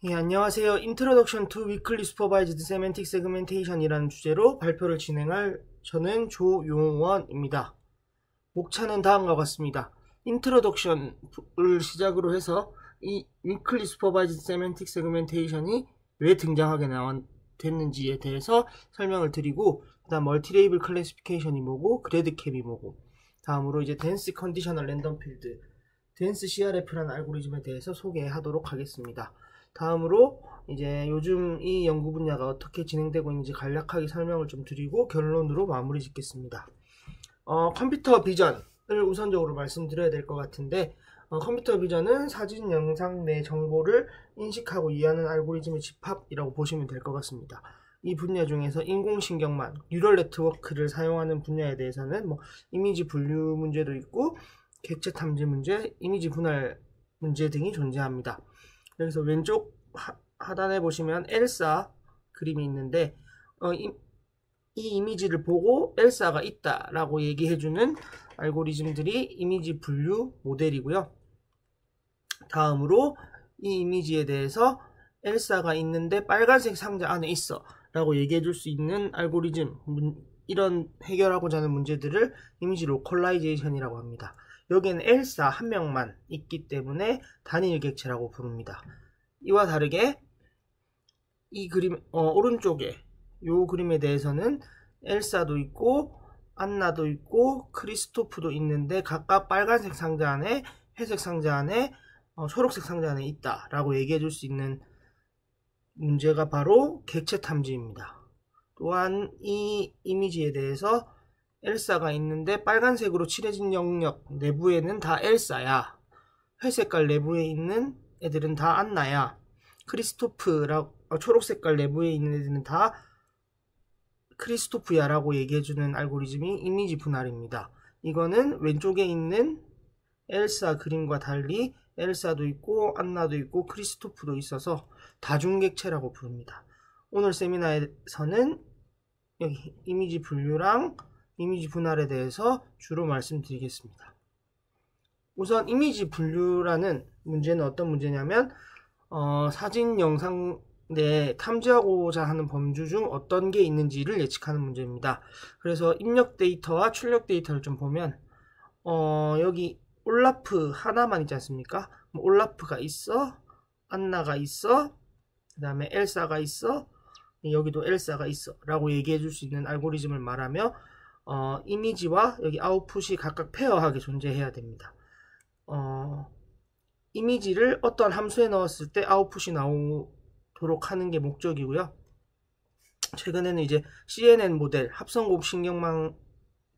예, 안녕하세요. Introduction to Weakly Supervised Semantic Segmentation 이라는 주제로 발표를 진행할 저는 조용원입니다. 목차는 다음과 같습니다. Introduction을 시작으로 해서 이 Weakly Supervised Semantic Segmentation이 왜 등장하게 됐는지에 대해서 설명을 드리고, 그 다음 멀티레이블 클래시피케이션이 뭐고, 그래드캡이 뭐고, 다음으로 이제 덴스 컨디셔널 랜덤 필드, 덴스 CRF라는 알고리즘에 대해서 소개하도록 하겠습니다. 다음으로 이제 요즘 이 연구 분야가 어떻게 진행되고 있는지 간략하게 설명을 좀 드리고 결론으로 마무리 짓겠습니다. 컴퓨터 비전을 우선적으로 말씀드려야 될 것 같은데, 컴퓨터 비전은 사진, 영상 내 정보를 인식하고 이해하는 알고리즘의 집합이라고 보시면 될 것 같습니다. 이 분야 중에서 인공신경망, 뉴럴 네트워크를 사용하는 분야에 대해서는 이미지 분류 문제도 있고, 객체 탐지 문제, 이미지 분할 문제 등이 존재합니다. 여기서 왼쪽 하단에 보시면 엘사 그림이 있는데, 이 이미지를 보고 엘사가 있다 라고 얘기해주는 알고리즘들이 이미지 분류 모델이고요. 다음으로 이 이미지에 대해서 엘사가 있는데 빨간색 상자 안에 있어 라고 얘기해줄 수 있는 알고리즘, 이런 해결하고자 하는 문제들을 이미지 로컬라이제이션이라고 합니다. 여기에는 엘사 한 명만 있기 때문에 단일 객체라고 부릅니다. 이와 다르게 이 그림 오른쪽에 이 그림에 대해서는 엘사도 있고 안나도 있고 크리스토프도 있는데 각각 빨간색 상자 안에, 회색 상자 안에, 초록색 상자 안에 있다 라고 얘기해 줄 수 있는 문제가 바로 객체 탐지입니다. 또한 이 이미지에 대해서 엘사가 있는데 빨간색으로 칠해진 영역 내부에는 다 엘사야, 회색깔 내부에 있는 애들은 다 안나야, 초록색깔 내부에 있는 애들은 다 크리스토프야 라고 얘기해주는 알고리즘이 이미지 분할입니다. 이거는 왼쪽에 있는 엘사 그림과 달리 엘사도 있고 안나도 있고 크리스토프도 있어서 다중객체라고 부릅니다. 오늘 세미나에서는 여기 이미지 분류랑 이미지 분할에 대해서 주로 말씀드리겠습니다. 우선 이미지 분류라는 문제는 어떤 문제냐면, 사진, 영상 내 탐지하고자 하는 범주 중 어떤 게 있는지를 예측하는 문제입니다. 그래서 입력 데이터와 출력 데이터를 좀 보면, 여기 올라프 하나만 있지 않습니까? 올라프가 있어, 안나가 있어, 그 다음에 엘사가 있어, 여기도 엘사가 있어 라고 얘기해 줄 수 있는 알고리즘을 말하며, 이미지와 여기 아웃풋이 각각 페어하게 존재해야 됩니다. 이미지를 어떤 함수에 넣었을 때 아웃풋이 나오도록 하는 게 목적이고요. 최근에는 이제 CNN 모델, 합성곱 신경망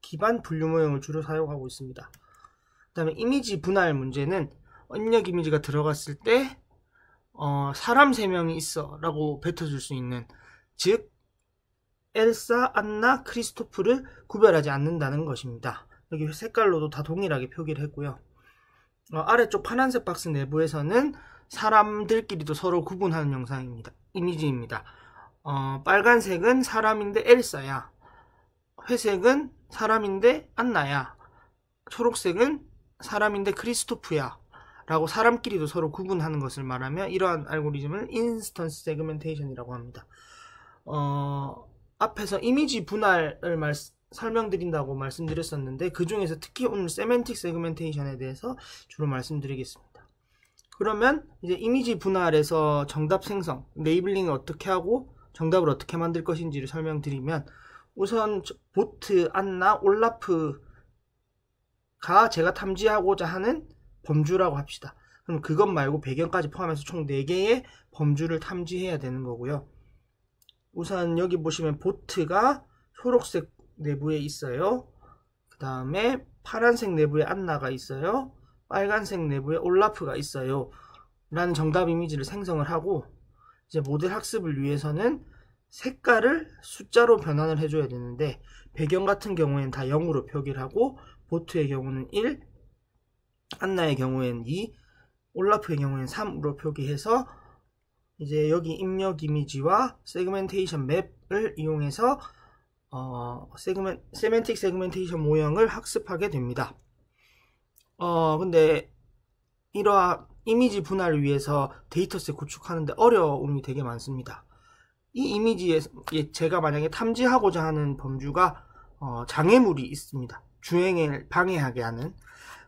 기반 분류 모형을 주로 사용하고 있습니다. 그 다음에 이미지 분할 문제는 입력 이미지가 들어갔을 때 사람 3명이 있어 라고 뱉어줄 수 있는, 즉 엘사, 안나, 크리스토프를 구별하지 않는다는 것입니다. 여기 색깔로도 다 동일하게 표기를 했고요. 아래쪽 파란색 박스 내부에서는 사람들끼리도 서로 구분하는 이미지입니다. 빨간색은 사람인데 엘사야, 회색은 사람인데 안나야, 초록색은 사람인데 크리스토프야 라고 사람끼리도 서로 구분하는 것을 말하며 이러한 알고리즘을 인스턴스 세그멘테이션이라고 합니다. 앞에서 이미지 분할을 설명드린다고 말씀드렸었는데, 그 중에서 특히 오늘 세맨틱 세그멘테이션에 대해서 주로 말씀드리겠습니다. 그러면 이제 이미지 분할에서 정답 생성, 레이블링을 어떻게 하고 정답을 어떻게 만들 것인지를 설명드리면, 우선 보트, 안나, 올라프가 제가 탐지하고자 하는 범주라고 합시다. 그럼 그것 말고 배경까지 포함해서 총 4개의 범주를 탐지해야 되는 거고요. 우선 여기 보시면 보트가 초록색 내부에 있어요. 그 다음에 파란색 내부에 안나가 있어요. 빨간색 내부에 올라프가 있어요 라는 정답 이미지를 생성을 하고, 이제 모델 학습을 위해서는 색깔을 숫자로 변환을 해줘야 되는데, 배경 같은 경우에는 다 0으로 표기를 하고, 보트의 경우는 1, 안나의 경우에는 2, 올라프의 경우에는 3으로 표기해서 이제 여기 입력 이미지와 세그멘테이션 맵을 이용해서 세맨틱 세그멘테이션 모형을 학습하게 됩니다. 근데 이미지 분할을 위해서 데이터셋 구축하는데 어려움이 되게 많습니다. 이 이미지에 제가 만약에 탐지하고자 하는 범주가 장애물이 있습니다. 주행을 방해하게 하는.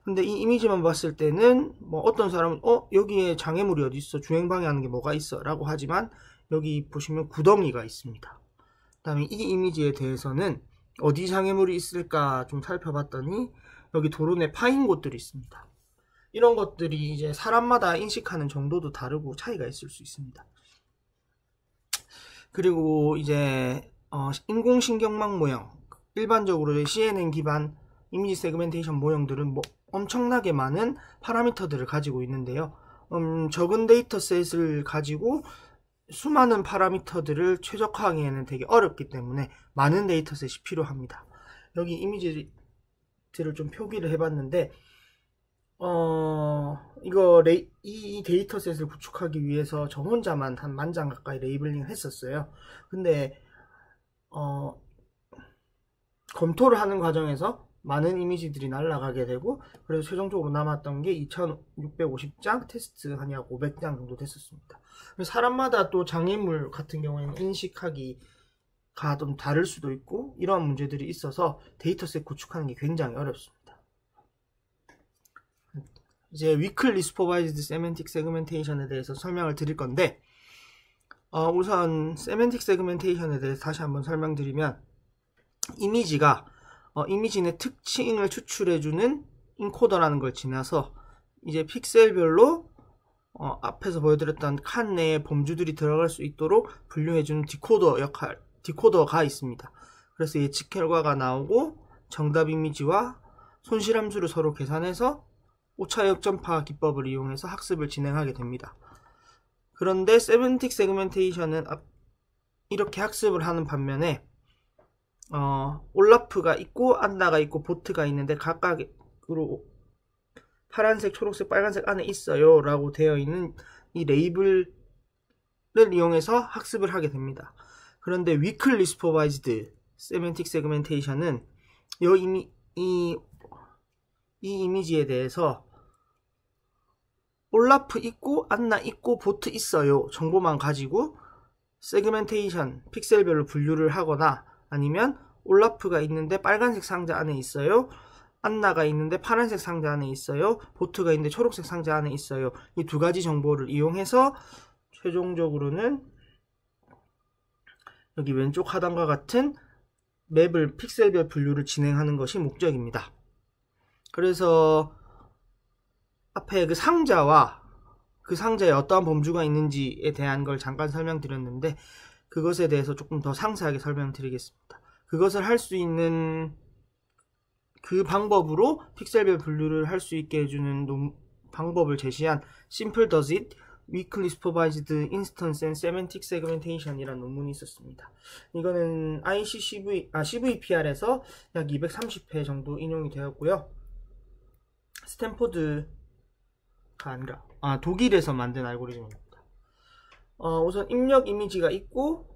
근데 이 이미지만 봤을 때는 뭐 어떤 사람은 여기에 장애물이 어디 있어? 주행 방해하는 게 뭐가 있어? 라고 하지만 여기 보시면 구덩이가 있습니다. 그 다음에 이 이미지에 대해서는 어디 장애물이 있을까 좀 살펴봤더니 여기 도로 내 파인 곳들이 있습니다. 이런 것들이 이제 사람마다 인식하는 정도도 다르고 차이가 있을 수 있습니다. 그리고 이제 인공신경망 모형, 일반적으로 CNN 기반 이미지 세그멘테이션 모형들은 뭐 엄청나게 많은 파라미터들을 가지고 있는데요. 적은 데이터셋을 가지고 수많은 파라미터들을 최적화하기에는 되게 어렵기 때문에 많은 데이터셋이 필요합니다. 여기 이미지들을 좀 표기를 해봤는데 이 데이터셋을 구축하기 위해서 저 혼자만 한 10,000장 가까이 레이블링을 했었어요. 근데 검토를 하는 과정에서 많은 이미지들이 날아가게 되고, 그래서 최종적으로 남았던 게 2650장, 테스트 한 약 500장 정도 됐었습니다. 사람마다 또 장애물 같은 경우에는 인식하기가 좀 다를 수도 있고, 이러한 문제들이 있어서 데이터셋 구축하는 게 굉장히 어렵습니다. 이제 Weakly Supervised Semantic Segmentation에 대해서 설명을 드릴 건데, 우선 Semantic Segmentation에 대해서 다시 한번 설명드리면, 이미지가 이미지 내 특징을 추출해주는 인코더라는 걸 지나서 이제 픽셀별로 앞에서 보여드렸던 칸 내에 범주들이 들어갈 수 있도록 분류해주는 디코더가 있습니다. 그래서 예측 결과가 나오고 정답 이미지와 손실함수를 서로 계산해서 오차 역전파 기법을 이용해서 학습을 진행하게 됩니다. 그런데 세멘틱 세그멘테이션은 이렇게 학습을 하는 반면에 올라프가 있고 안나가 있고 보트가 있는데 각각으로 파란색, 초록색, 빨간색 안에 있어요 라고 되어 있는 이 레이블을 이용해서 학습을 하게 됩니다. 그런데 Weakly Supervised Semantic Segmentation은 이 이미지에 대해서 올라프 있고 안나 있고 보트 있어요 정보만 가지고 세그멘테이션 픽셀별로 분류를 하거나, 아니면 올라프가 있는데 빨간색 상자 안에 있어요, 안나가 있는데 파란색 상자 안에 있어요, 보트가 있는데 초록색 상자 안에 있어요, 이 두 가지 정보를 이용해서 최종적으로는 여기 왼쪽 하단과 같은 맵을 픽셀별 분류를 진행하는 것이 목적입니다. 그래서 앞에 그 상자와 그 상자에 어떠한 범주가 있는지에 대한 걸 잠깐 설명드렸는데, 그것에 대해서 조금 더 상세하게 설명드리겠습니다. 그것을 할 수 있는 그 방법으로 픽셀별 분류를 할 수 있게 해주는 방법을 제시한 Simple Does It, Weakly Supervised Instance and Semantic Segmentation 이라는 논문이 있었습니다. 이거는 CVPR에서 약 230회 정도 인용이 되었고요. 스탠포드가 아니라 독일에서 만든 알고리즘입니다. 우선 입력 이미지가 있고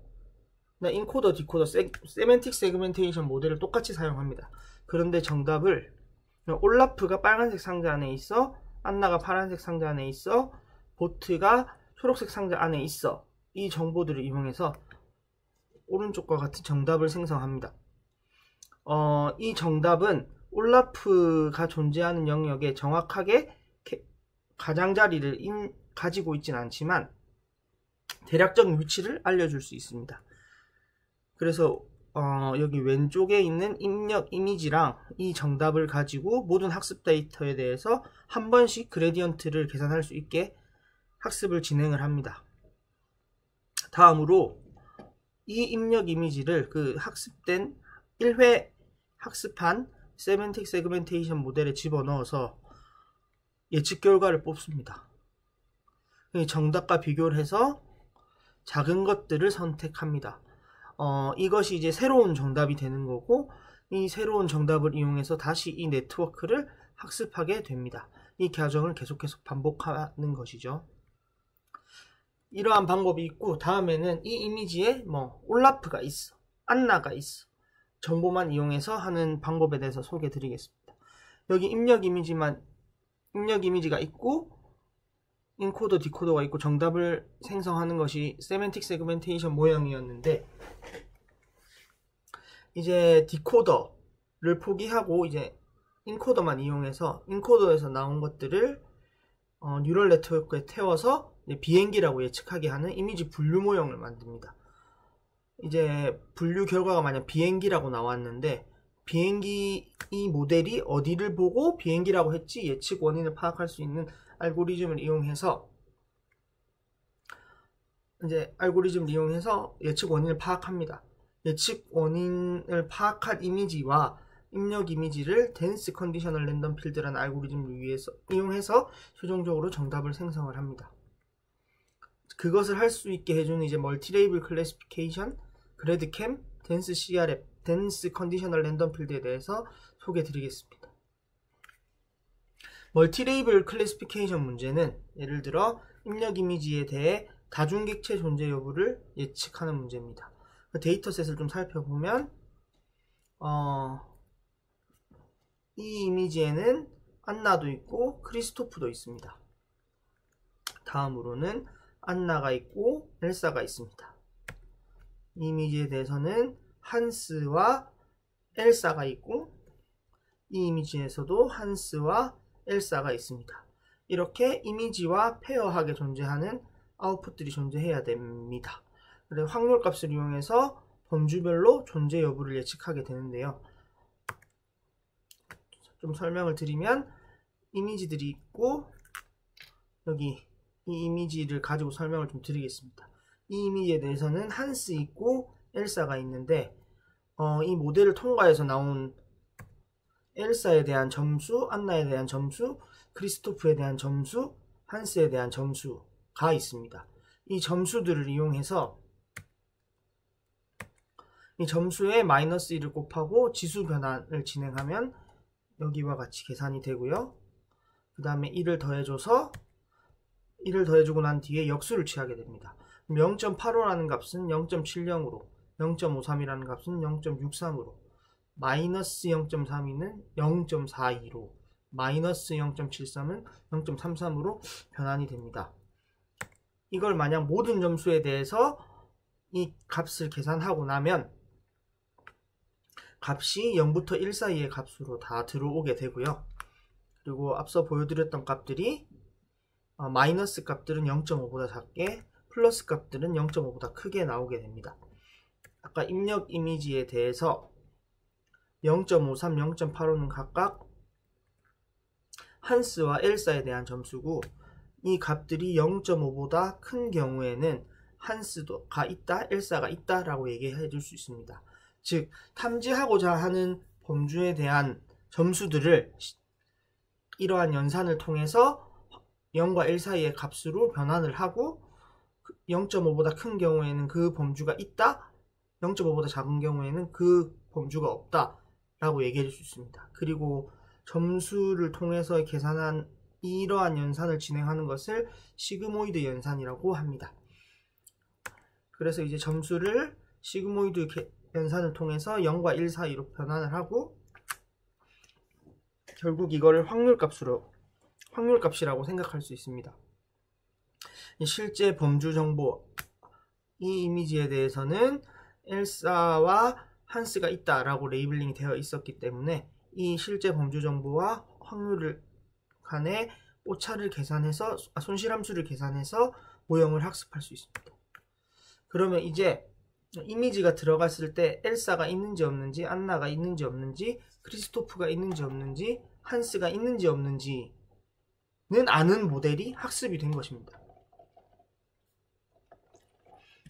인코더, 디코더, 세멘틱 세그멘테이션 모델을 똑같이 사용합니다. 그런데 정답을 올라프가 빨간색 상자 안에 있어, 안나가 파란색 상자 안에 있어, 보트가 초록색 상자 안에 있어, 이 정보들을 이용해서 오른쪽과 같은 정답을 생성합니다. 이 정답은 올라프가 존재하는 영역에 정확하게 가장자리를 가지고 있진 않지만 대략적인 위치를 알려줄 수 있습니다. 그래서 여기 왼쪽에 있는 입력 이미지랑 이 정답을 가지고 모든 학습 데이터에 대해서 한 번씩 그레디언트를 계산할 수 있게 학습을 진행을 합니다. 다음으로 이 입력 이미지를 그 학습된 1회 학습한 세멘틱 세그멘테이션 모델에 집어넣어서 예측 결과를 뽑습니다. 정답과 비교를 해서 작은 것들을 선택합니다. 이것이 이제 새로운 정답이 되는 거고, 이 새로운 정답을 이용해서 다시 이 네트워크를 학습하게 됩니다. 이 과정을 계속해서 반복하는 것이죠. 이러한 방법이 있고, 다음에는 이 이미지에 올라프가 있어, 안나가 있어, 정보만 이용해서 하는 방법에 대해서 소개해 드리겠습니다. 여기 입력 이미지가 있고 인코더, 디코더가 있고 정답을 생성하는 것이 세멘틱 세그멘테이션 모형이었는데, 이제 디코더를 포기하고 이제 인코더만 이용해서 인코더에서 나온 것들을 뉴럴 네트워크에 태워서 비행기라고 예측하게 하는 이미지 분류 모형을 만듭니다. 이제 분류 결과가 만약 비행기라고 나왔는데, 비행기 이 모델이 어디를 보고 비행기라고 했지 예측 원인을 파악할 수 있는 알고리즘을 이용해서 예측 원인을 파악합니다. 예측 원인을 파악한 이미지와 입력 이미지를 덴스 컨디셔널 랜덤 필드라는 알고리즘을 이용해서 최종적으로 정답을 생성을 합니다. 그것을 할 수 있게 해주는 이제 멀티레이블 클래시피케이션, 그래드캠, 덴스 CRF, 덴스 컨디셔널 랜덤 필드에 대해서 소개해 드리겠습니다. 멀티레이블 클래시피케이션 문제는 예를 들어 입력 이미지에 대해 다중객체 존재 여부를 예측하는 문제입니다. 데이터셋을 좀 살펴보면 이 이미지에는 안나도 있고 크리스토프도 있습니다. 다음으로는 안나가 있고 엘사가 있습니다. 이 이미지에 대해서는 한스와 엘사가 있고, 이 이미지에서도 한스와 엘사가 있습니다. 이렇게 이미지와 페어하게 존재하는 아웃풋들이 존재해야 됩니다. 그래서 확률값을 이용해서 범주별로 존재 여부를 예측하게 되는데요. 좀 설명을 드리면, 이미지들이 있고, 여기 이 이미지를 가지고 설명을 좀 드리겠습니다. 이 이미지에 대해서는 한스 있고 엘사가 있는데, 이 모델을 통과해서 나온 엘사에 대한 점수, 안나에 대한 점수, 크리스토프에 대한 점수, 한스에 대한 점수가 있습니다. 이 점수들을 이용해서 이 점수에 마이너스 1을 곱하고 지수 변환을 진행하면 여기와 같이 계산이 되고요. 그 다음에 1을 더해주고 난 뒤에 역수를 취하게 됩니다. 0.85라는 값은 0.70으로, 0.53이라는 값은 0.63으로, 마이너스 0.32는 0.42로, 마이너스 0.73은 0.33으로 변환이 됩니다. 이걸 만약 모든 점수에 대해서 이 값을 계산하고 나면 값이 0부터 1 사이의 값으로 다 들어오게 되고요. 그리고 앞서 보여드렸던 값들이 마이너스 값들은 0.5보다 작게, 플러스 값들은 0.5보다 크게 나오게 됩니다. 아까 입력 이미지에 대해서 0.53, 0.85는 각각 한스와 엘사에 대한 점수고, 이 값들이 0.5보다 큰 경우에는 한스가 있다, 엘사가 있다 라고 얘기해 줄 수 있습니다. 즉, 탐지하고자 하는 범주에 대한 점수들을 이러한 연산을 통해서 0과 1 사이의 값으로 변환을 하고, 0.5보다 큰 경우에는 그 범주가 있다, 0.5보다 작은 경우에는 그 범주가 없다 라고 얘기해 줄 수 있습니다. 그리고 점수를 통해서 계산한 이러한 연산을 진행하는 것을 시그모이드 연산이라고 합니다. 그래서 이제 점수를 시그모이드 연산을 통해서 0과 1 사이로 변환을 하고, 결국 이거를 확률값이라고 생각할 수 있습니다. 실제 범주 정보, 이 이미지에 대해서는 엘사와 한스가 있다라고 레이블링이 되어 있었기 때문에 이 실제 범주 정보와 확률을 간의 오차를 계산해서, 손실함수를 계산해서 모형을 학습할 수 있습니다. 그러면 이제 이미지가 들어갔을 때 엘사가 있는지 없는지, 안나가 있는지 없는지, 크리스토프가 있는지 없는지, 한스가 있는지 없는지는 아는 모델이 학습이 된 것입니다.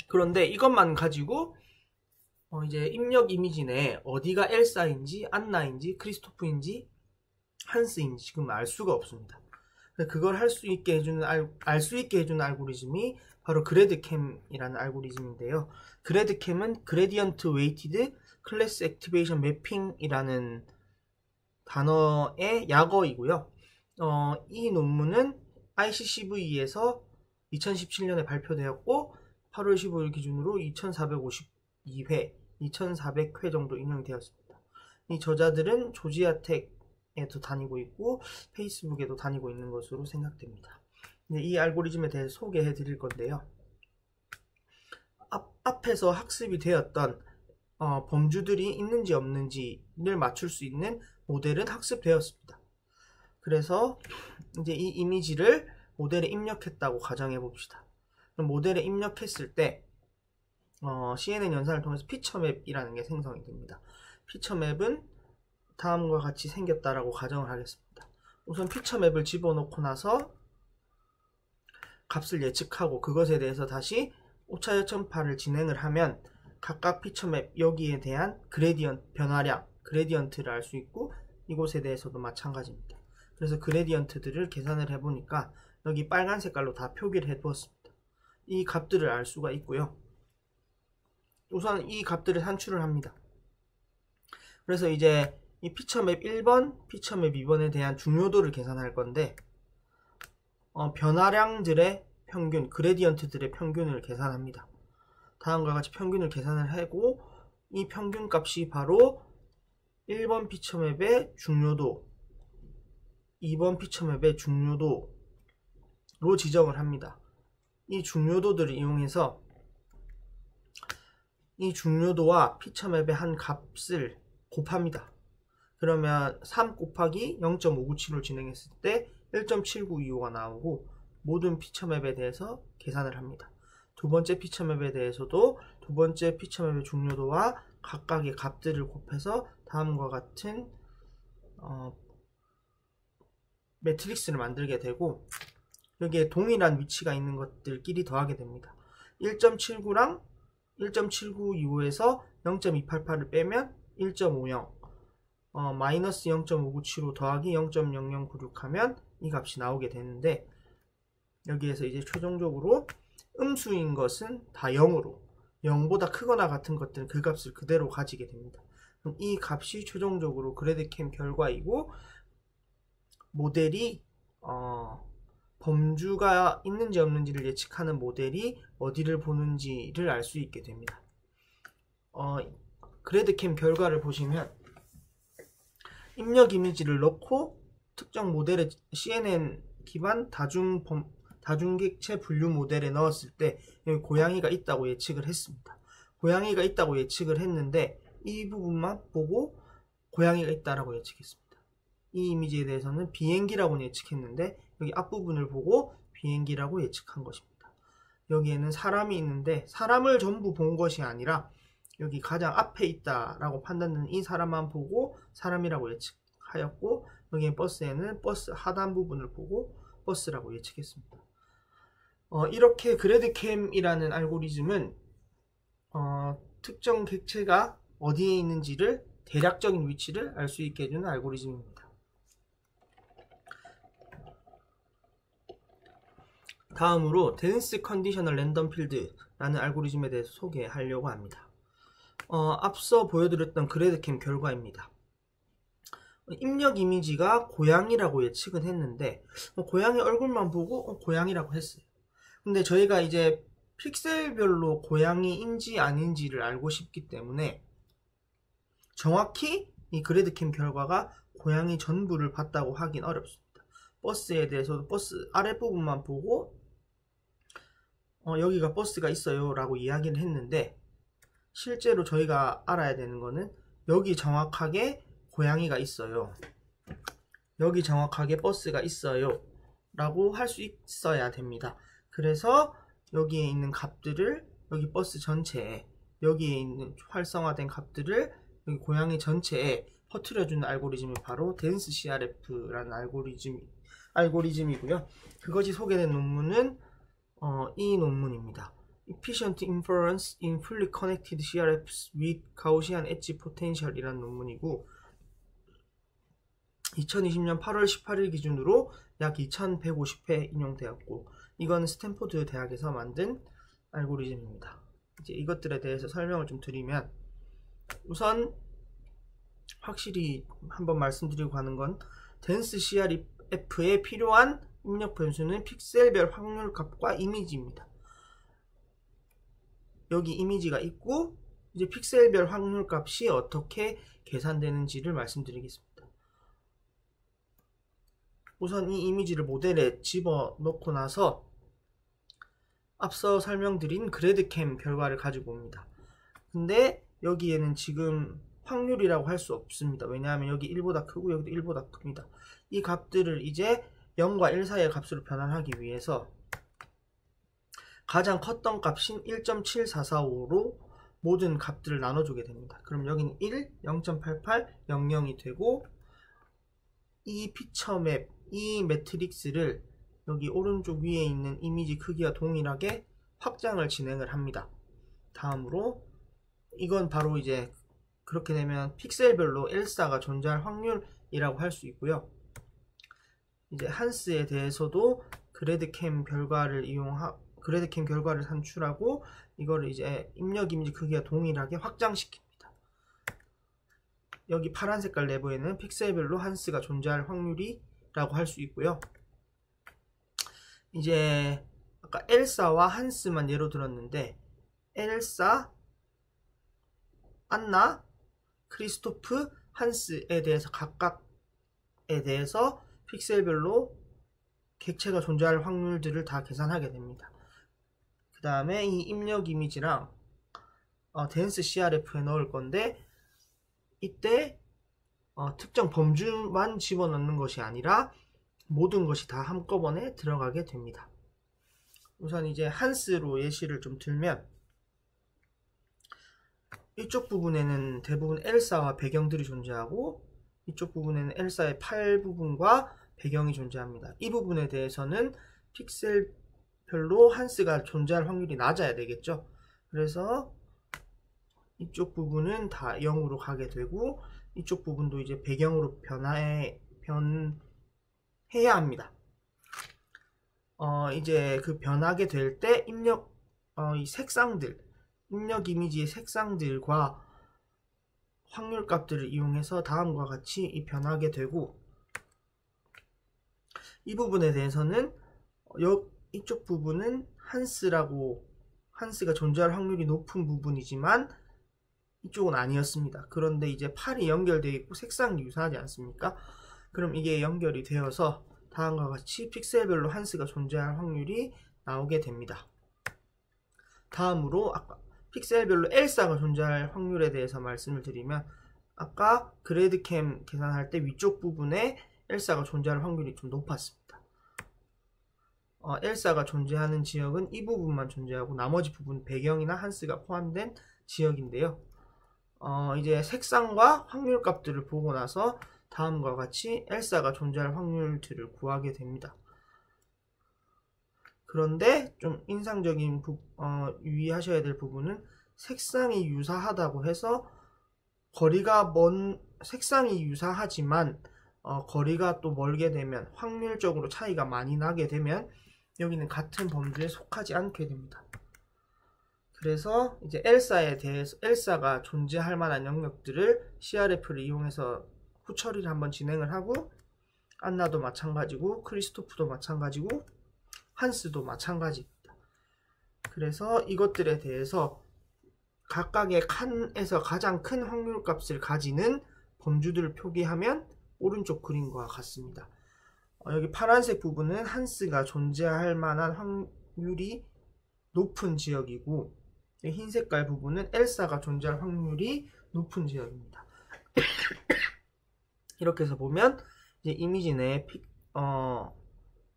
그런데 이것만 가지고 이제 입력 이미지 내에 어디가 엘사인지, 안나인지, 크리스토프인지, 한스인지 지금 알 수가 없습니다. 그걸 알 수 있게 해주는 알고리즘이 바로 그래드캠이라는 알고리즘인데요. 그래드캠은 그레디언트 웨이티드 클래스 액티베이션 매핑이라는 단어의 약어이고요. 이 논문은 ICCV에서 2017년에 발표되었고 8월 15일 기준으로 2452회, 2400회 정도 인용이 되었습니다. 이 저자들은 조지아 텍에도 다니고 있고 페이스북에도 다니고 있는 것으로 생각됩니다. 이 알고리즘에 대해서 소개해 드릴 건데요. 앞에서 학습이 되었던 범주들이 있는지 없는지를 맞출 수 있는 모델은 학습되었습니다. 그래서 이제 이 이미지를 모델에 입력했다고 가정해 봅시다. 그럼 모델에 입력했을 때 CNN 연산을 통해서 피처맵이라는 게 생성이 됩니다. 피처맵은 다음과 같이 생겼다라고 가정을 하겠습니다. 우선 피처맵을 집어넣고 나서 값을 예측하고 그것에 대해서 다시 오차여천파를 진행을 하면 각각 피처맵 여기에 대한 그레디언트 변화량, 그레디언트를 알 수 있고 이곳에 대해서도 마찬가지입니다. 그래서 그레디언트들을 계산을 해보니까 여기 빨간 색깔로 다 표기를 해두었습니다. 이 값들을 알 수가 있고요. 우선 이 값들을 산출을 합니다. 그래서 이제 이 피처맵 1번, 피처맵 2번에 대한 중요도를 계산할 건데 변화량들의 평균, 그레디언트들의 평균을 계산합니다. 다음과 같이 평균을 계산을 하고 이 평균 값이 바로 1번 피처맵의 중요도, 2번 피처맵의 중요도로 지정을 합니다. 이 중요도들을 이용해서 이 중요도와 피처맵의 한 값을 곱합니다. 그러면 3 곱하기 0.597로 진행했을 때 1.7925가 나오고 모든 피처맵에 대해서 계산을 합니다. 두 번째 피처맵에 대해서도 두 번째 피처맵의 중요도와 각각의 값들을 곱해서 다음과 같은 매트릭스를 만들게 되고 여기에 동일한 위치가 있는 것들끼리 더하게 됩니다. 1.79랑 1.7925에서 0.288을 빼면 1.50 마이너스 0.597로 더하기 0.0096 하면 이 값이 나오게 되는데 여기에서 이제 최종적으로 음수인 것은 다 0으로 0보다 크거나 같은 것들은 그 값을 그대로 가지게 됩니다. 그럼 이 값이 최종적으로 그래드캠 결과이고 모델이 범주가 있는지 없는지를 예측하는 모델이 어디를 보는지를 알 수 있게 됩니다. 그래드캠 결과를 보시면 입력 이미지를 넣고 특정 모델의 CNN 기반 다중객체 분류 모델에 넣었을 때 여기 고양이가 있다고 예측을 했습니다. 고양이가 있다고 예측을 했는데 이 부분만 보고 고양이가 있다라고 예측했습니다. 이 이미지에 대해서는 비행기라고 예측했는데 여기 앞부분을 보고 비행기라고 예측한 것입니다. 여기에는 사람이 있는데 사람을 전부 본 것이 아니라 여기 가장 앞에 있다라고 판단되는 이 사람만 보고 사람이라고 예측하였고 여기 버스에는 버스 하단 부분을 보고 버스라고 예측했습니다. 이렇게 그래드캠이라는 알고리즘은 특정 객체가 어디에 있는지를 대략적인 위치를 알 수 있게 해주는 알고리즘입니다. 다음으로 덴스 컨디셔널 랜덤 필드라는 알고리즘에 대해서 소개하려고 합니다. 앞서 보여드렸던 그래드캠 결과입니다. 입력 이미지가 고양이라고 예측은 했는데 고양이 얼굴만 보고 고양이라고 했어요. 근데 저희가 이제 픽셀별로 고양이인지 아닌지를 알고 싶기 때문에 정확히 이 그래드캠 결과가 고양이 전부를 봤다고 하긴 어렵습니다. 버스에 대해서도 버스 아랫부분만 보고 여기가 버스가 있어요 라고 이야기를 했는데 실제로 저희가 알아야 되는 거는 여기 정확하게 고양이가 있어요, 여기 정확하게 버스가 있어요 라고 할 수 있어야 됩니다. 그래서 여기에 있는 값들을 여기 버스 전체에, 여기에 있는 활성화된 값들을 여기 고양이 전체에 퍼뜨려주는 알고리즘이 바로 덴스 CRF라는 알고리즘이고요. 그것이 소개된 논문은 이 논문입니다. Efficient Inference in Fully Connected CRFs with Gaussian Edge Potential 이라는 논문이고 2020년 8월 18일 기준으로 약 2150회 인용되었고 이건 스탠포드 대학에서 만든 알고리즘입니다. 이제 이것들에 대해서 설명을 좀 드리면 우선 확실히 한번 말씀드리고 가는 건 덴스 CRF에 필요한 입력 변수는 픽셀별 확률값과 이미지입니다. 여기 이미지가 있고 이제 픽셀별 확률값이 어떻게 계산되는지를 말씀드리겠습니다. 우선 이 이미지를 모델에 집어넣고 나서 앞서 설명드린 그래드캠 결과를 가지고 옵니다. 근데 여기에는 지금 확률이라고 할 수 없습니다. 왜냐하면 여기 1보다 크고 여기도 1보다 큽니다. 이 값들을 이제 0과 1 사이의 값으로 변환하기 위해서 가장 컸던 값인 1.7445로 모든 값들을 나눠주게 됩니다. 그럼 여기는 1, 0.88, 00이 되고 이 피처맵, 이 매트릭스를 여기 오른쪽 위에 있는 이미지 크기와 동일하게 확장을 진행을 합니다. 다음으로 이건 바로 이제 그렇게 되면 픽셀별로 엘사가 존재할 확률이라고 할 수 있고요. 이제 한스에 대해서도 그래드캠 결과를 산출하고 이거를 이제 입력 이미지 크기와 동일하게 확장시킵니다. 여기 파란 색깔 내부에는 픽셀별로 한스가 존재할 확률이라고 할 수 있고요. 이제 아까 엘사와 한스만 예로 들었는데 엘사, 안나, 크리스토프, 한스에 대해서 각각에 대해서 픽셀별로 객체가 존재할 확률들을 다 계산하게 됩니다. 그 다음에 이 입력 이미지랑 댄스 CRF에 넣을 건데 이때 특정 범주만 집어넣는 것이 아니라 모든 것이 다 한꺼번에 들어가게 됩니다. 우선 이제 한스로 예시를 좀 들면 이쪽 부분에는 대부분 엘사와 배경들이 존재하고 이쪽 부분에는 엘사의 팔 부분과 배경이 존재합니다. 이 부분에 대해서는 픽셀별로 한스가 존재할 확률이 낮아야 되겠죠. 그래서 이쪽 부분은 다 0으로 가게 되고 이쪽 부분도 이제 배경으로 변해야 합니다. 이제 그 변하게 될 때 이 색상들, 입력 이미지의 색상들과 확률 값들을 이용해서 다음과 같이 변하게 되고 이 부분에 대해서는 이쪽 부분은 한스가 존재할 확률이 높은 부분이지만 이쪽은 아니었습니다. 그런데 이제 팔이 연결되어 있고 색상이 유사하지 않습니까? 그럼 이게 연결이 되어서 다음과 같이 픽셀별로 한스가 존재할 확률이 나오게 됩니다. 다음으로 아까 픽셀별로 엘사가 존재할 확률에 대해서 말씀을 드리면 아까 그래드캠 계산할 때 위쪽 부분에 엘사가 존재할 확률이 좀 높았습니다. 엘사가 존재하는 지역은 이 부분만 존재하고 나머지 부분 배경이나 한스가 포함된 지역인데요. 이제 색상과 확률 값들을 보고 나서 다음과 같이 엘사가 존재할 확률들을 구하게 됩니다. 그런데 좀 인상적인 유의하셔야 될 부분은 색상이 유사하다고 해서 색상이 유사하지만 거리가 또 멀게 되면 확률적으로 차이가 많이 나게 되면 여기는 같은 범주에 속하지 않게 됩니다. 그래서 이제 엘사가 존재할 만한 영역들을 CRF를 이용해서 후처리를 한번 진행을 하고 안나도 마찬가지고 크리스토프도 마찬가지고 한스도 마찬가지입니다. 그래서 이것들에 대해서 각각의 칸에서 가장 큰 확률 값을 가지는 범주들을 표기하면 오른쪽 그림과 같습니다. 여기 파란색 부분은 한스가 존재할 만한 확률이 높은 지역이고 흰 색깔 부분은 엘사가 존재할 확률이 높은 지역입니다. 이렇게 해서 보면 이제 이미지 내에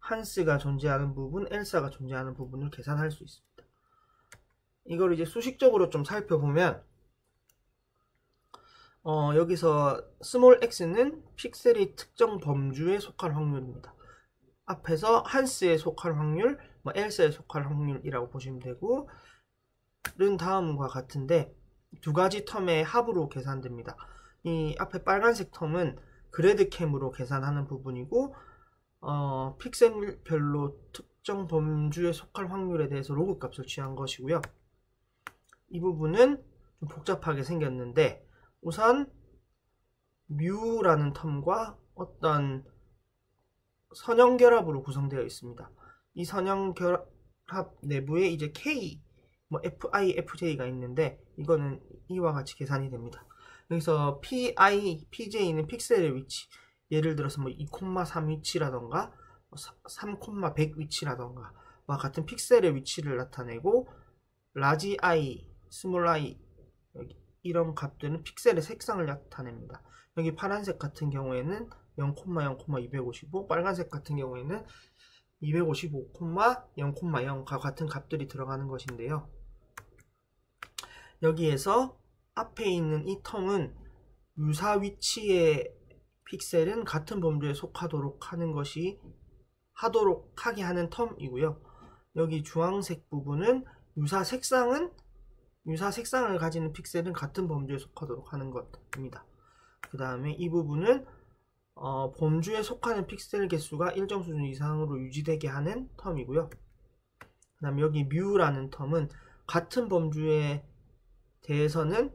한스가 존재하는 부분, 엘사가 존재하는 부분을 계산할 수 있습니다. 이걸 이제 수식적으로 좀 살펴보면 여기서 스몰 x는 픽셀이 특정 범주에 속할 확률입니다. 앞에서 한스에 속할 확률, 엘사에 속할 확률이라고 보시면 되고 는 다음과 같은데 두 가지 텀의 합으로 계산됩니다. 이 앞에 빨간색 텀은 그래드캠으로 계산하는 부분이고 픽셀별로 특정 범주에 속할 확률에 대해서 로그 값을 취한 것이고요. 이 부분은 좀 복잡하게 생겼는데 우선 뮤라는 텀과 어떤 선형 결합으로 구성되어 있습니다. 이 선형 결합 내부에 이제 K, FI, FJ가 있는데 이거는 이와 같이 계산이 됩니다. 여기서 PI, PJ는 픽셀의 위치, 예를 들어서 뭐 2,3 위치라던가 3,100 위치라던가 와 같은 픽셀의 위치를 나타내고 라지 i, 스몰 i 이런 값들은 픽셀의 색상을 나타냅니다. 여기 파란색 같은 경우에는 0,0,255, 빨간색 같은 경우에는 255,0,0과 같은 값들이 들어가는 것인데요. 여기에서 앞에 있는 이 텀은 유사 위치의 픽셀은 같은 범주에 속하도록 하게 하는 텀이고요. 여기 주황색 부분은 유사 색상을 가지는 픽셀은 같은 범주에 속하도록 하는 것입니다. 그 다음에 이 부분은 범주에 속하는 픽셀 개수가 일정 수준 이상으로 유지되게 하는 텀이고요. 그 다음에 여기 뮤라는 텀은 같은 범주에 대해서는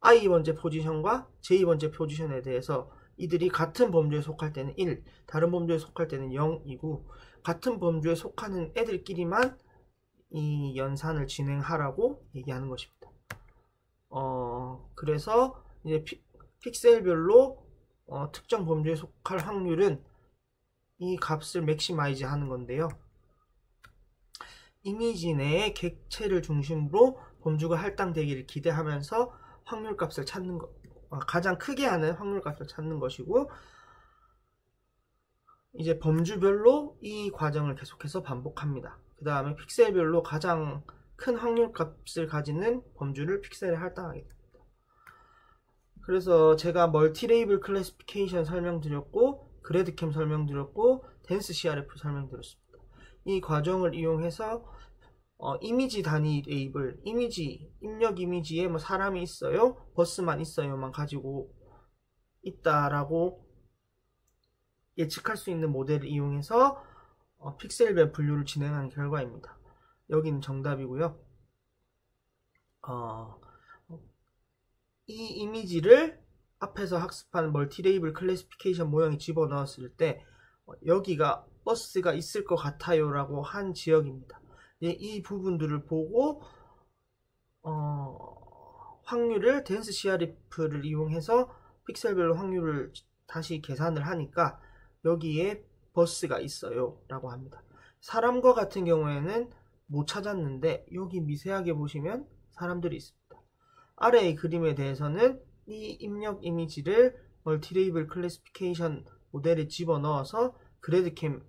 i 번째 포지션과 j 번째 포지션에 대해서 이들이 같은 범주에 속할 때는 1, 다른 범주에 속할 때는 0이고 같은 범주에 속하는 애들끼리만 이 연산을 진행하라고 얘기하는 것입니다. 그래서 이제 픽셀별로 특정 범주에 속할 확률은 이 값을 맥시마이즈 하는 건데요. 이미지 내의 객체를 중심으로 범주가 할당되기를 기대하면서 확률값을 찾는 것, 가장 크게 하는 확률값을 찾는 것이고, 이제 범주별로 이 과정을 계속해서 반복합니다. 그 다음에 픽셀별로 가장 큰 확률값을 가지는 범주를 픽셀에 할당하게 됩니다. 그래서 제가 멀티레이블 클래시피케이션 설명드렸고, 그래드캠 설명드렸고, 댄스 CRF 설명드렸습니다. 이 과정을 이용해서 이미지 단위 레이블, 입력 이미지에 뭐 사람이 있어요, 버스만 있어요만 가지고 있다라고 예측할 수 있는 모델을 이용해서 픽셀별 분류를 진행한 결과입니다. 여기는 정답이고요. 이 이미지를 앞에서 학습한 멀티레이블 클래시피케이션 모형에 집어넣었을 때 여기가 버스가 있을 것 같아요 라고 한 지역입니다. 이 부분들을 보고 확률을 댄스 CRF를 이용해서 픽셀별로 확률을 다시 계산을 하니까 여기에 버스가 있어요 라고 합니다. 사람과 같은 경우에는 못 찾았는데 여기 미세하게 보시면 사람들이 있습니다. 아래의 그림에 대해서는 이 입력 이미지를 멀티레이블 클래시피케이션 모델에 집어넣어서 그래드캠을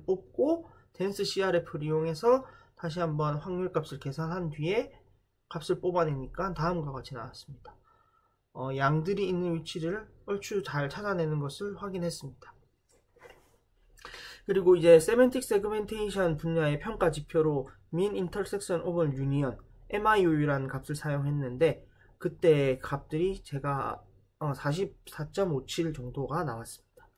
뽑고 댄스 CRF를 이용해서 다시 한번 확률값을 계산한 뒤에 값을 뽑아내니까 다음과 같이 나왔습니다. 양들이 있는 위치를 얼추 잘 찾아내는 것을 확인했습니다. 그리고 이제 세멘틱 세그멘테이션 분야의 평가 지표로 Mean Intersection Over Union, MIU라는 값을 사용했는데 그때 값들이 제가 44.57 정도가 나왔습니다.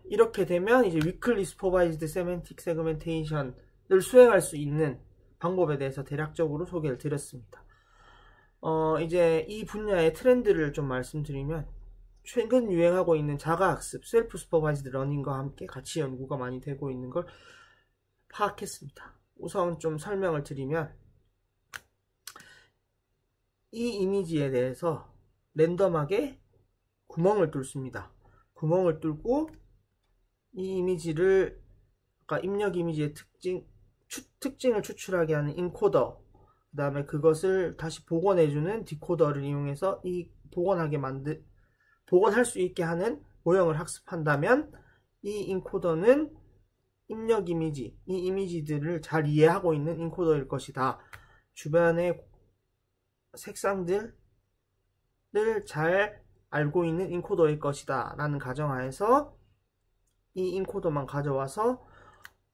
이렇게 되면 이제 Weakly Supervised Semantic Segmentation을 수행할 수 있는 방법에 대해서 대략적으로 소개를 드렸습니다. 이제 이 분야의 트렌드를 좀 말씀드리면 최근 유행하고 있는 자가학습, 셀프 슈퍼바이즈드 러닝과 함께 같이 연구가 많이 되고 있는 걸 파악했습니다. 우선 좀 설명을 드리면 이 이미지에 대해서 랜덤하게 구멍을 뚫습니다. 구멍을 뚫고 이 이미지를 아까 입력 이미지의 특징을 추출하게 하는 인코더, 그 다음에 그것을 다시 복원해주는 디코더를 이용해서 이 복원할 수 있게 하는 모형을 학습한다면 이 인코더는 입력 이미지, 이 이미지들을 잘 이해하고 있는 인코더일 것이다. 주변의 색상들을 잘 알고 있는 인코더일 것이다 라는 가정하에서 이 인코더만 가져와서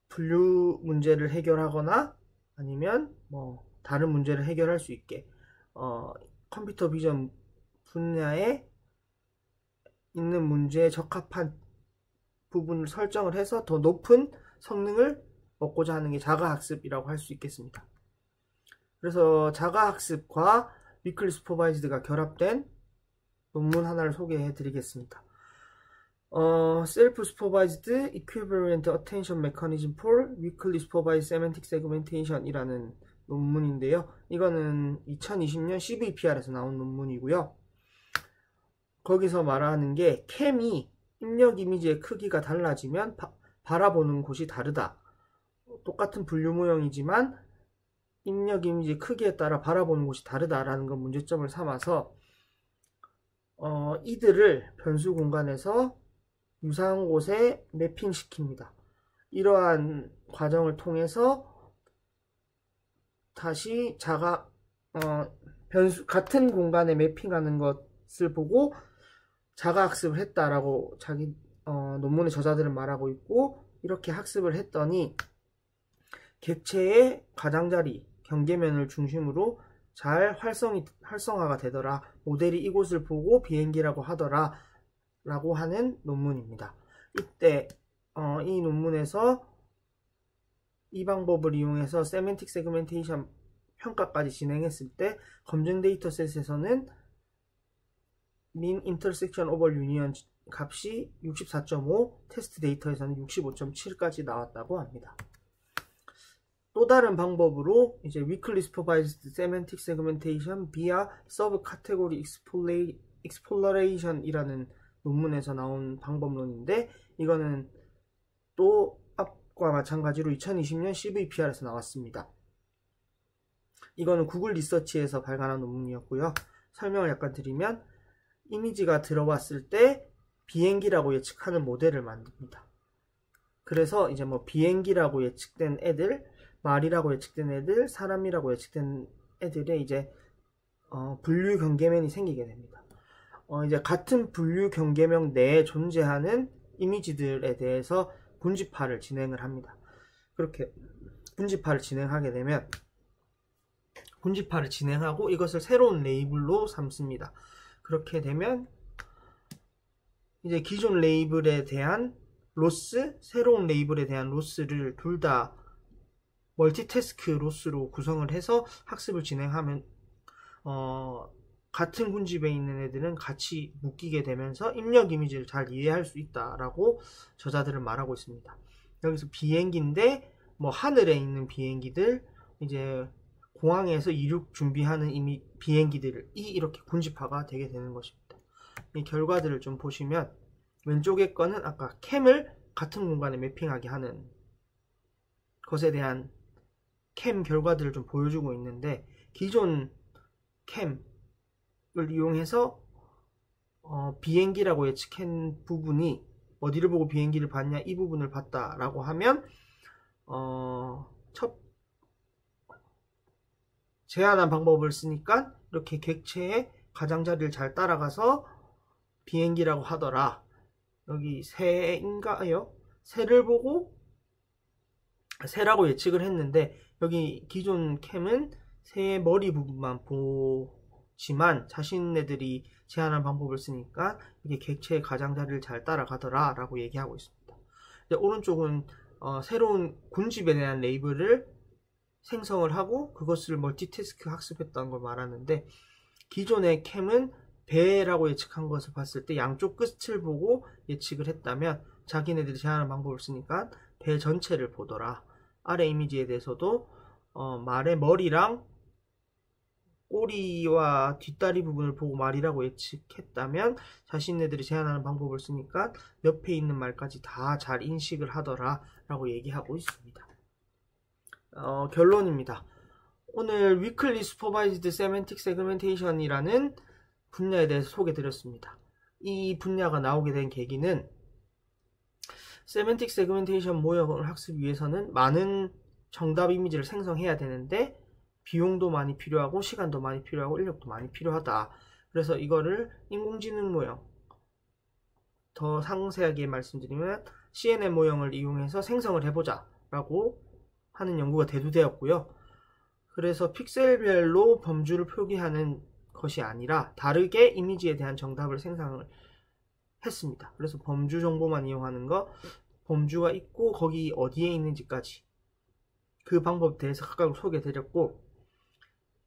분류 문제를 해결하거나 아니면 뭐 다른 문제를 해결할 수 있게 컴퓨터 비전 분야에 있는 문제에 적합한 부분을 설정을 해서 더 높은 성능을 얻고자 하는 게 자가학습이라고 할 수 있겠습니다. 그래서 자가학습과 위클리 슈퍼바이즈드가 결합된 논문 하나를 소개해 드리겠습니다. Self-Supervised Equivalent Attention Mechanism for Weakly Supervised Semantic Segmentation 이라는 논문인데요. 이거는 2020년 CVPR에서 나온 논문이고요. 거기서 말하는 게 캠이 입력 이미지의 크기가 달라지면 바라보는 곳이 다르다. 똑같은 분류 모형이지만 입력 이미지 크기에 따라 바라보는 곳이 다르다라는 건 문제점을 삼아서 이들을 변수 공간에서 유사한 곳에 매핑시킵니다. 이러한 과정을 통해서 다시 같은 공간에 매핑하는 것을 보고 자가학습을 했다라고 자기 논문의 저자들은 말하고 있고, 이렇게 학습을 했더니 객체의 가장자리, 경계면을 중심으로 잘 활성화가 되더라. 모델이 이곳을 보고 비행기라고 하더라 라고 하는 논문입니다. 이때 이 논문에서 이 방법을 이용해서 세멘틱 세그멘테이션 평가까지 진행했을 때 검증 데이터셋에서는 mean intersection over union 값이 64.5, 테스트 데이터에서는 65.7까지 나왔다고 합니다. 또 다른 방법으로 이제 weakly supervised semantic segmentation via subcategory exploration 이라는 논문에서 나온 방법론인데, 이거는 또 앞과 마찬가지로 2020년 CVPR에서 나왔습니다. 이거는 구글 리서치에서 발간한 논문이었고요. 설명을 약간 드리면, 이미지가 들어왔을 때 비행기라고 예측하는 모델을 만듭니다. 그래서 이제 뭐 비행기라고 예측된 애들, 말이라고 예측된 애들, 사람이라고 예측된 애들의 이제 분류 경계면이 생기게 됩니다. 이제 같은 분류 경계명 내에 존재하는 이미지들에 대해서 군집화를 진행을 합니다. 그렇게 군집화를 진행하게 되면 군집화를 진행하고 이것을 새로운 레이블로 삼습니다. 그렇게 되면 이제 기존 레이블에 대한 로스, 새로운 레이블에 대한 로스를 둘 다 멀티태스크 로스로 구성을 해서 학습을 진행하면 같은 군집에 있는 애들은 같이 묶이게 되면서 입력 이미지를 잘 이해할 수 있다라고 저자들은 말하고 있습니다. 여기서 비행기인데 뭐 하늘에 있는 비행기들, 이제 공항에서 이륙 준비하는 비행기들이 이렇게 군집화가 되게 되는 것입니다. 이 결과들을 좀 보시면 왼쪽의 거는 아까 캠을 같은 공간에 매핑하게 하는 것에 대한 캠 결과들을 좀 보여주고 있는데, 기존 캠을 이용해서 비행기라고 예측한 부분이 어디를 보고 비행기를 봤냐, 이 부분을 봤다라고 하면 제한한 방법을 쓰니까 이렇게 객체의 가장자리를 잘 따라가서 비행기라고 하더라. 여기 새인가요? 새를 보고 새라고 예측을 했는데, 여기 기존 캠은 새의 머리 부분만 보지만 자신네들이 제한한 방법을 쓰니까 이게 객체의 가장자리를 잘 따라가더라 라고 얘기하고 있습니다. 이제 오른쪽은 새로운 군집에 대한 레이블을 생성을 하고 그것을 멀티태스크 학습했다는 걸 말하는데, 기존의 캠은 배라고 예측한 것을 봤을 때 양쪽 끝을 보고 예측을 했다면 자기네들이 제한한 방법을 쓰니까 배 전체를 보더라. 아래 이미지에 대해서도 말의 머리랑 꼬리와 뒷다리 부분을 보고 말이라고 예측했다면 자신네들이 제한하는 방법을 쓰니까 옆에 있는 말까지 다 잘 인식을 하더라 라고 얘기하고 있습니다. 결론입니다. 오늘 Weakly Supervised Semantic Segmentation 이라는 분야에 대해서 소개드렸습니다. 이 분야가 나오게 된 계기는 세멘틱 세그멘테이션 모형을 학습 위해서는 많은 정답 이미지를 생성해야 되는데 비용도 많이 필요하고 시간도 많이 필요하고 인력도 많이 필요하다. 그래서 이거를 인공지능 모형, 더 상세하게 말씀드리면 CNN 모형을 이용해서 생성을 해보자 라고 하는 연구가 대두되었고요. 그래서 픽셀별로 범주를 표기하는 것이 아니라 다르게 이미지에 대한 정답을 생성을 했습니다. 그래서 범주 정보만 이용하는 거, 범주가 있고 거기 어디에 있는지까지 그 방법에 대해서 각각 소개해드렸고,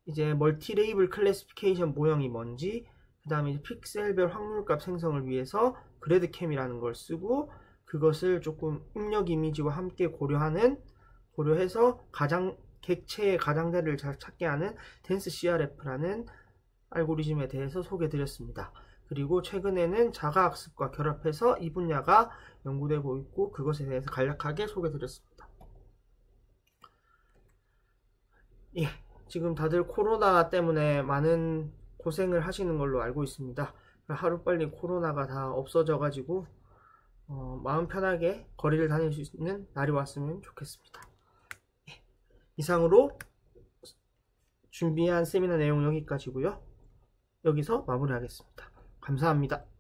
이제 멀티 레이블 클래시피케이션 모형이 뭔지, 그 다음에 픽셀별 확률값 생성을 위해서 그래드캠이라는 걸 쓰고 그것을 조금 입력 이미지와 함께 고려해서 객체의 가장자리를 잘 찾게 하는 덴스 CRF라는 알고리즘에 대해서 소개드렸습니다. 그리고 최근에는 자가학습과 결합해서 이 분야가 연구되고 있고 그것에 대해서 간략하게 소개드렸습니다. 예, 지금 다들 코로나 때문에 많은 고생을 하시는 걸로 알고 있습니다. 하루빨리 코로나가 다 없어져가지고 마음 편하게 거리를 다닐 수 있는 날이 왔으면 좋겠습니다. 예, 이상으로 준비한 세미나 내용 여기까지고요. 여기서 마무리하겠습니다. 감사합니다.